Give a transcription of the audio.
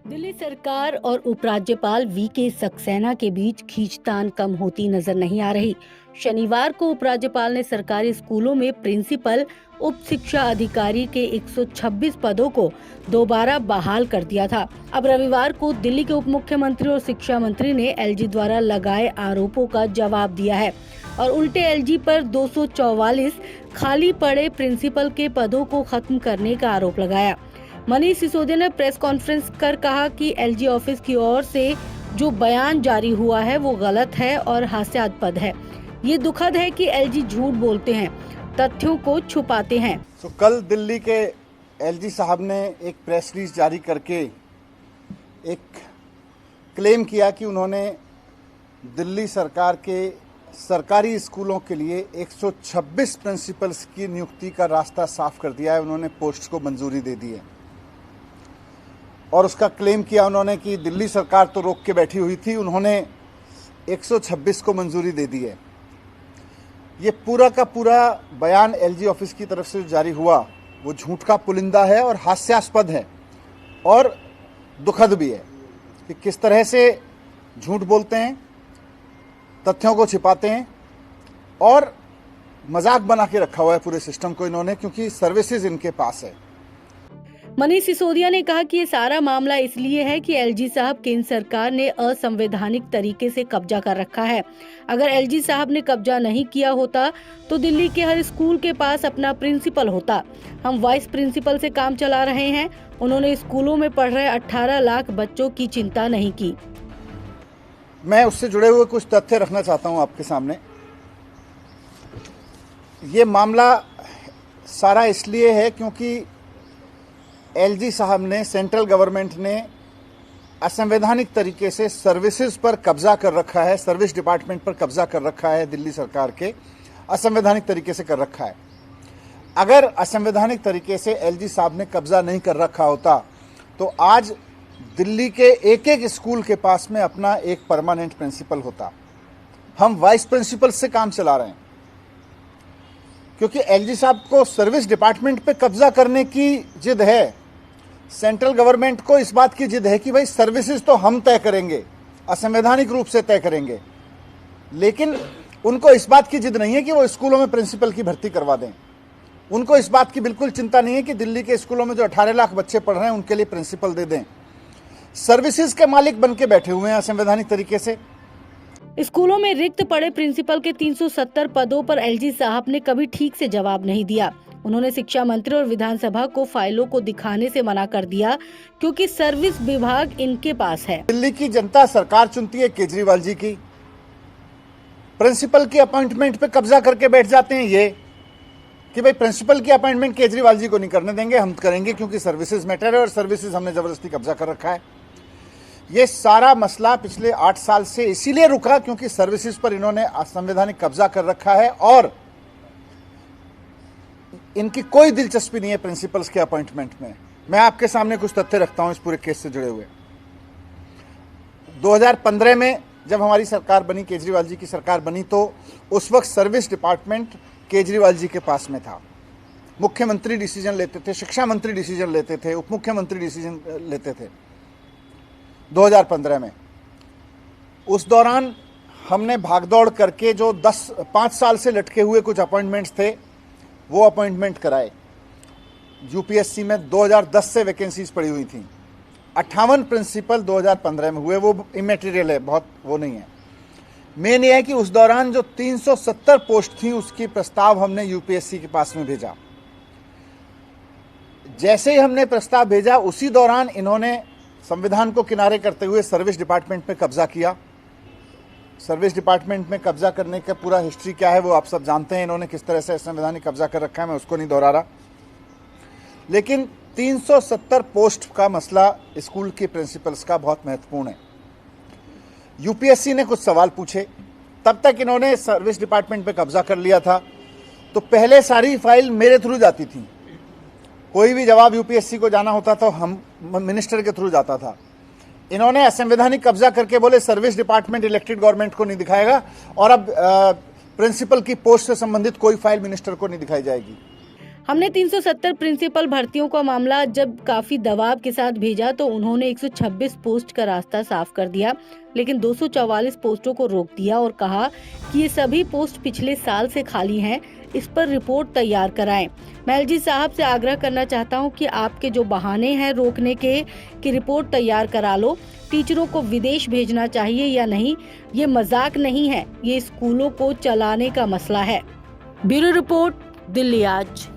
दिल्ली सरकार और उपराज्यपाल वीके सक्सेना के बीच खींचतान कम होती नजर नहीं आ रही। शनिवार को उपराज्यपाल ने सरकारी स्कूलों में प्रिंसिपल, उप शिक्षा अधिकारी के 126 पदों को दोबारा बहाल कर दिया था। अब रविवार को दिल्ली के उप मुख्यमंत्री और शिक्षा मंत्री ने एलजी द्वारा लगाए आरोपों का जवाब दिया है और उल्टे एलजी पर 244 खाली पड़े प्रिंसिपल के पदों को खत्म करने का आरोप लगाया। मनीष सिसोदिया ने प्रेस कॉन्फ्रेंस कर कहा कि एलजी ऑफिस की ओर से जो बयान जारी हुआ है वो गलत है और हास्यास्पद है। ये दुखद है कि एलजी झूठ बोलते हैं, तथ्यों को छुपाते हैं। तो कल दिल्ली के एलजी साहब ने एक प्रेस रिलीज जारी करके एक क्लेम किया कि उन्होंने दिल्ली सरकार के सरकारी स्कूलों के लिए 126 प्रिंसिपल्स की नियुक्ति का रास्ता साफ कर दिया है। उन्होंने पोस्ट को मंजूरी दे दी है और उसका क्लेम किया उन्होंने कि दिल्ली सरकार तो रोक के बैठी हुई थी, उन्होंने 126 को मंजूरी दे दी है। ये पूरा का पूरा बयान एलजी ऑफिस की तरफ से जारी हुआ वो झूठ का पुलिंदा है और हास्यास्पद है और दुखद भी है कि किस तरह से झूठ बोलते हैं, तथ्यों को छिपाते हैं और मजाक बना के रखा हुआ है पूरे सिस्टम को इन्होंने, क्योंकि सर्विसेज इनके पास है। मनीष सिसोदिया ने कहा कि ये सारा मामला इसलिए है कि एलजी साहब केंद्र सरकार ने असंवैधानिक तरीके से कब्जा कर रखा है। अगर एलजी साहब ने कब्जा नहीं किया होता तो दिल्ली के हर स्कूल के पास अपना प्रिंसिपल होता। हम वाइस प्रिंसिपल से काम चला रहे हैं। उन्होंने स्कूलों में पढ़ रहे 18 लाख बच्चों की चिंता नहीं की। मैं उससे जुड़े हुए कुछ तथ्य रखना चाहता हूं आपके सामने। ये मामला सारा इसलिए है क्योंकि एलजी साहब ने, सेंट्रल गवर्नमेंट ने असंवैधानिक तरीके से सर्विसेज पर कब्जा कर रखा है, सर्विस डिपार्टमेंट पर कब्जा कर रखा है। दिल्ली सरकार के असंवैधानिक तरीके से कर रखा है। अगर असंवैधानिक तरीके से एलजी साहब ने कब्जा नहीं कर रखा होता तो आज दिल्ली के एक एक स्कूल के पास में अपना एक परमानेंट प्रिंसिपल होता। हम वाइस प्रिंसिपल से काम चला रहे हैं क्योंकि एलजी साहब को सर्विस डिपार्टमेंट पे कब्जा करने की जिद है। सेंट्रल गवर्नमेंट को इस बात की जिद है कि भाई सर्विसेज तो हम तय करेंगे, असंवैधानिक रूप से तय करेंगे, लेकिन उनको इस बात की जिद नहीं है कि वो स्कूलों में प्रिंसिपल की भर्ती करवा दें। उनको इस बात की बिल्कुल चिंता नहीं है कि दिल्ली के स्कूलों में जो 18 लाख बच्चे पढ़ रहे हैं उनके लिए प्रिंसिपल दे दें। सर्विसेज के मालिक बन के बैठे हुए हैं असंवैधानिक तरीके से। स्कूलों में रिक्त पड़े प्रिंसिपल के 370 पदों पर एलजी साहब ने कभी ठीक से जवाब नहीं दिया। उन्होंने शिक्षा मंत्री और विधानसभा को फाइलों को दिखाने से मना कर दिया क्योंकि सर्विस विभाग इनके पास है। दिल्ली की जनता सरकार चुनती है केजरीवाल जी की, प्रिंसिपल की अपॉइंटमेंट पे कब्जा करके बैठ जाते हैं ये कि भाई प्रिंसिपल की अपॉइंटमेंट केजरीवाल जी को नहीं करने देंगे, हम करेंगे क्योंकि सर्विसेज मैटर है और सर्विसेज हमने जबरदस्ती कब्जा कर रखा है। ये सारा मसला पिछले 8 साल से इसीलिए रुका क्योंकि सर्विसेज पर इन्होंने असंवैधानिक कब्जा कर रखा है और इनकी कोई दिलचस्पी नहीं है प्रिंसिपल्स के अपॉइंटमेंट में। मैं आपके सामने कुछ तथ्य रखता हूं इस पूरे केस से जुड़े हुए। 2015 में जब हमारी सरकार बनी, केजरीवाल जी की सरकार बनी, तो उस वक्त सर्विस डिपार्टमेंट केजरीवाल जी के पास में था। मुख्यमंत्री डिसीजन लेते थे, शिक्षा मंत्री डिसीजन लेते थे, उप मुख्यमंत्री डिसीजन लेते थे 2015 में। उस दौरान हमने भागदौड़ करके जो 5 साल से लटके हुए कुछ अपॉइंटमेंट्स थे वो अपॉइंटमेंट कराए। यूपीएससी में 2010 से वैकेंसीज पड़ी हुई थी। 58 प्रिंसिपल 2015 में हुए, वो इमेटीरियल है, बहुत वो नहीं है। मेन ये है कि उस दौरान जो 370 पोस्ट थी उसकी प्रस्ताव हमने यूपीएससी के पास में भेजा। जैसे ही हमने प्रस्ताव भेजा उसी दौरान इन्होंने संविधान को किनारे करते हुए सर्विस डिपार्टमेंट पे कब्जा किया। सर्विस डिपार्टमेंट में कब्जा करने का पूरा हिस्ट्री क्या है वो आप सब जानते हैं, इन्होंने किस तरह से संवैधानिक कब्जा कर रखा है, मैं उसको नहीं दोहरा रहा। लेकिन 370 पोस्ट का मसला स्कूल के प्रिंसिपल्स का बहुत महत्वपूर्ण है। यूपीएससी ने कुछ सवाल पूछे, तब तक इन्होंने सर्विस डिपार्टमेंट पे कब्जा कर लिया था, तो पहले सारी फाइल मेरे थ्रू जाती थी। कोई भी जवाब यूपीएससी को जाना होता तो हम मिनिस्टर के थ्रू जाता था। इन्होंने असंवैधानिक कब्जा करके बोले सर्विस डिपार्टमेंट इलेक्टेड गवर्नमेंट को नहीं दिखाएगा और अब प्रिंसिपल की पोस्ट से संबंधित कोई फाइल मिनिस्टर को नहीं दिखाई जाएगी। हमने 370 प्रिंसिपल भर्तियों का मामला जब काफी दबाव के साथ भेजा तो उन्होंने 126 पोस्ट का रास्ता साफ कर दिया, लेकिन 244 पोस्टों को रोक दिया और कहा कि ये सभी पोस्ट पिछले साल से खाली हैं, इस पर रिपोर्ट तैयार कराएं। मैं एलजी साहब से आग्रह करना चाहता हूं कि आपके जो बहाने हैं रोकने के कि रिपोर्ट तैयार करा लो, टीचरों को विदेश भेजना चाहिए या नहीं, ये मजाक नहीं है, ये स्कूलों को चलाने का मसला है। ब्यूरो रिपोर्ट, दिल्ली आज।